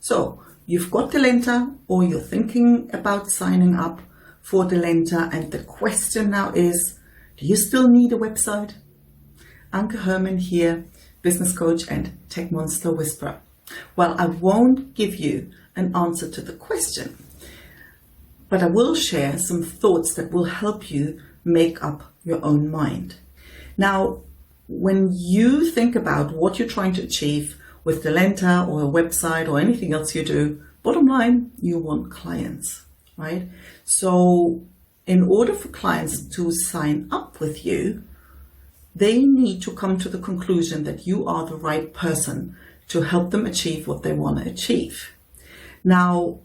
So you've got Delenta, or you're thinking about signing up for Delenta, and the question now is, do you still need a website? Anke Herman here, business coach and tech monster whisperer. Well, I won't give you an answer to the question, but I will share some thoughts that will help you make up your own mind. Now, when you think about what you're trying to achieve with Delenta or a website or anything else you do, bottom line, you want clients, right? So in order for clients to sign up with you, they need to come to the conclusion that you are the right person to help them achieve what they want to achieve. Now,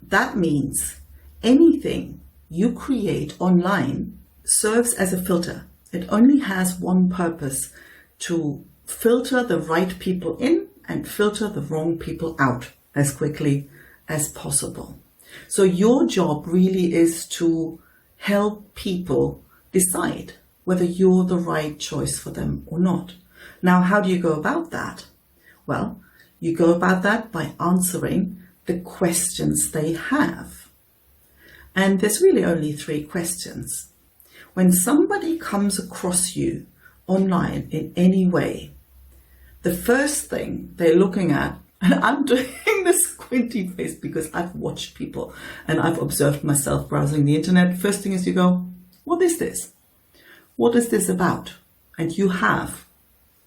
that means anything you create online serves as a filter. It only has one purpose: to filter the right people in and filter the wrong people out as quickly as possible. So your job really is to help people decide whether you're the right choice for them or not. Now, how do you go about that? Well, you go about that by answering the questions they have. And there's really only 3 questions. When somebody comes across you online in any way, the first thing they're looking at, and I'm doing this squinty face because I've watched people and I've observed myself browsing the internet. First thing is you go, what is this? What is this about? And you have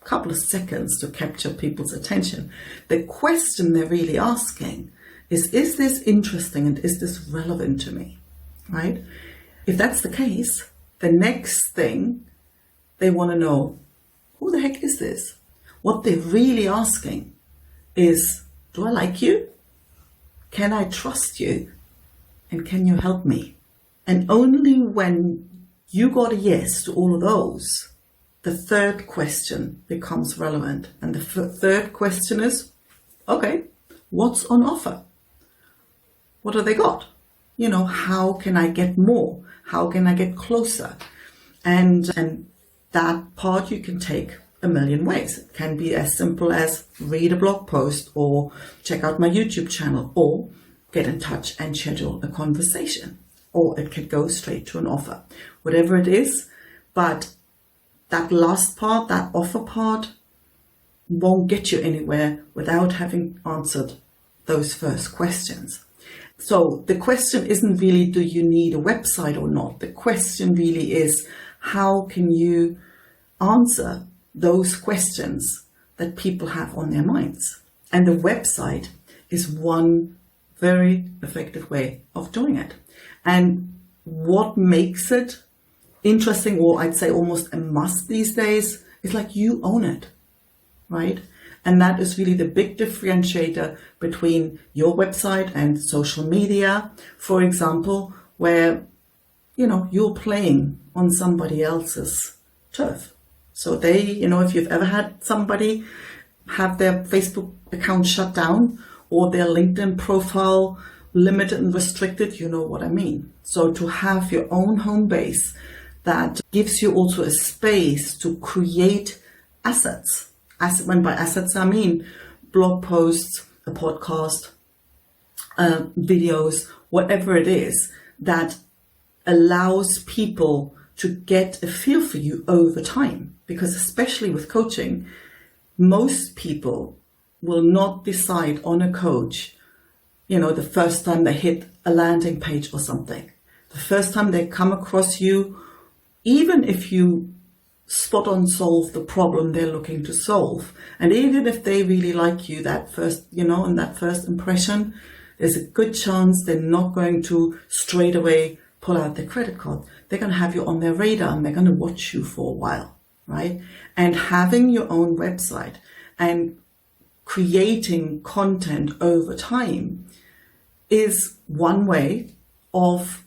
a couple of seconds to capture people's attention. The question they're really asking is this interesting and is this relevant to me, right? If that's the case, the next thing they want to know, who the heck is this? What they're really asking is, do I like you? Can I trust you? And can you help me? And only when you got a yes to all of those, the third question becomes relevant. And the third question is, okay, what's on offer? What have they got? You know, how can I get more? How can I get closer? And that part you can take a million ways. It can be as simple as read a blog post or check out my YouTube channel or get in touch and schedule a conversation. Or it could go straight to an offer. Whatever it is, but that last part, that offer part, won't get you anywhere without having answered those first questions. So the question isn't really, do you need a website or not? The question really is, how can you answer those questions that people have on their minds? And the website is one very effective way of doing it. And what makes it interesting, or I'd say almost a must these days, is like you own it, right? And that is really the big differentiator between your website and social media, for example, where, you know, you're playing on somebody else's turf. So they, you know, if you've ever had somebody have their Facebook account shut down or their LinkedIn profile limited and restricted, you know what I mean. So to have your own home base that gives you also a space to create assets. When by assets, I mean blog posts, a podcast, videos, whatever it is that allows people to get a feel for you over time. Because especially with coaching, most people will not decide on a coach, you know, the first time they hit a landing page or something. The first time they come across you, even if you spot on solve the problem they're looking to solve, and even if they really like you that first, you know, in that first impression, there's a good chance they're not going to straight away pull out their credit card. They're going to have you on their radar and they're going to watch you for a while, right? And having your own website and creating content over time is one way of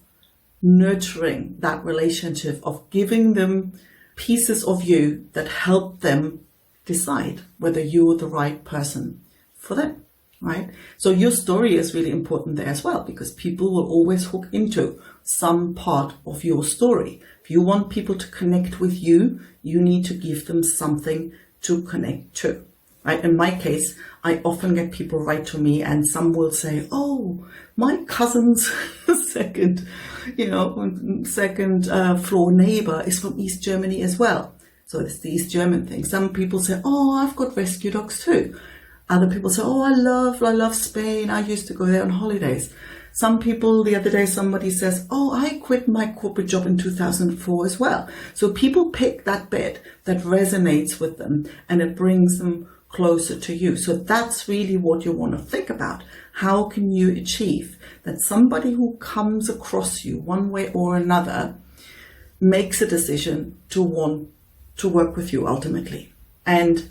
nurturing that relationship, of giving them pieces of you that help them decide whether you're the right person for them, right? So your story is really important there as well, because people will always hook into some part of your story. If you want people to connect with you, you need to give them something to connect to. right? In my case, I often get people write to me and some will say, oh, my cousin's second floor neighbor is from East Germany as well. So it's the East German thing. Some people say, oh, I've got rescue dogs too. Other people say, oh, I love Spain. I used to go there on holidays. Some people, the other day, somebody says, oh, I quit my corporate job in 2004 as well. So people pick that bit that resonates with them and it brings them closer to you. So that's really what you want to think about. How can you achieve that somebody who comes across you one way or another makes a decision to want to work with you ultimately? And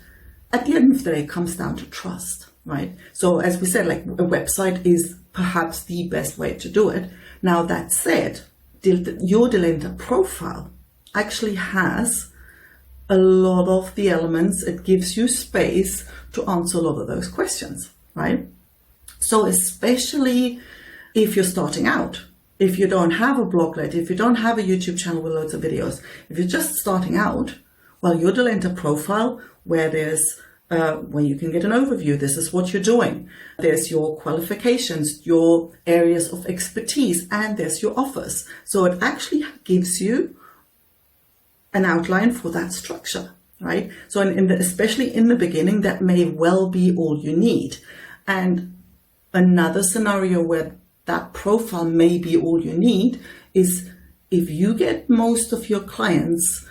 at the end of the day, it comes down to trust, right? So as we said, like a website is perhaps the best way to do it. Now that said, your Delenta profile actually has a lot of the elements. It gives you space to answer a lot of those questions, right? So especially if you're starting out, if you don't have a bloglet, if you don't have a YouTube channel with loads of videos, if you're just starting out, well, your Delenta profile, where there's where you can get an overview, this is what you're doing. There's your qualifications, your areas of expertise, and there's your offers. So it actually gives you an outline for that structure, right? So especially in the beginning, that may well be all you need. And another scenario where that profile may be all you need is if you get most of your clients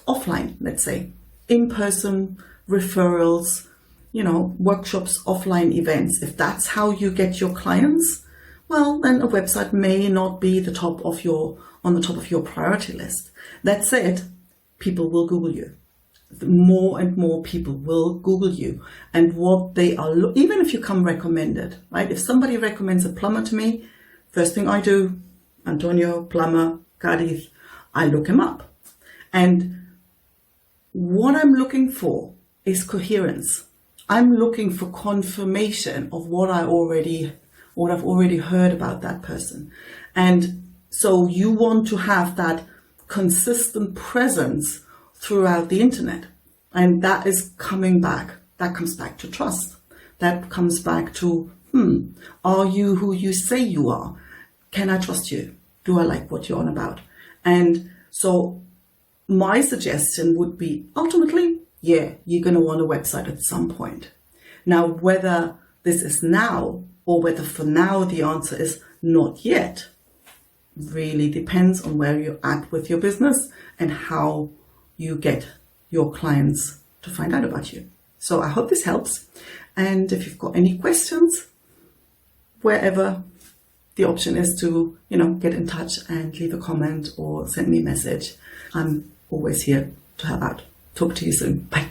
offline, let's say, in-person referrals, workshops, offline events. If that's how you get your clients, well, then a website may not be on the top of your priority list. That said, people will Google you. More and more people will Google you, and what they are, even if you come recommended, right? If somebody recommends a plumber to me, first thing I do, Antonio, plumber, Cadiz, I look him up. And what I'm looking for is coherence. I'm looking for confirmation of what I've already heard about that person. And so you want to have that consistent presence throughout the internet. And that is coming back. That comes back to trust. That comes back to, are you who you say you are? Can I trust you? Do I like what you're on about? And so my suggestion would be, ultimately, yeah, you're going to want a website at some point. Now, whether this is now or whether for now the answer is not yet, really depends on where you're at with your business and how you get your clients to find out about you. So I hope this helps. And if you've got any questions, wherever, the option is to, get in touch and leave a comment or send me a message. I'm always here to help out. Talk to you soon. Bye.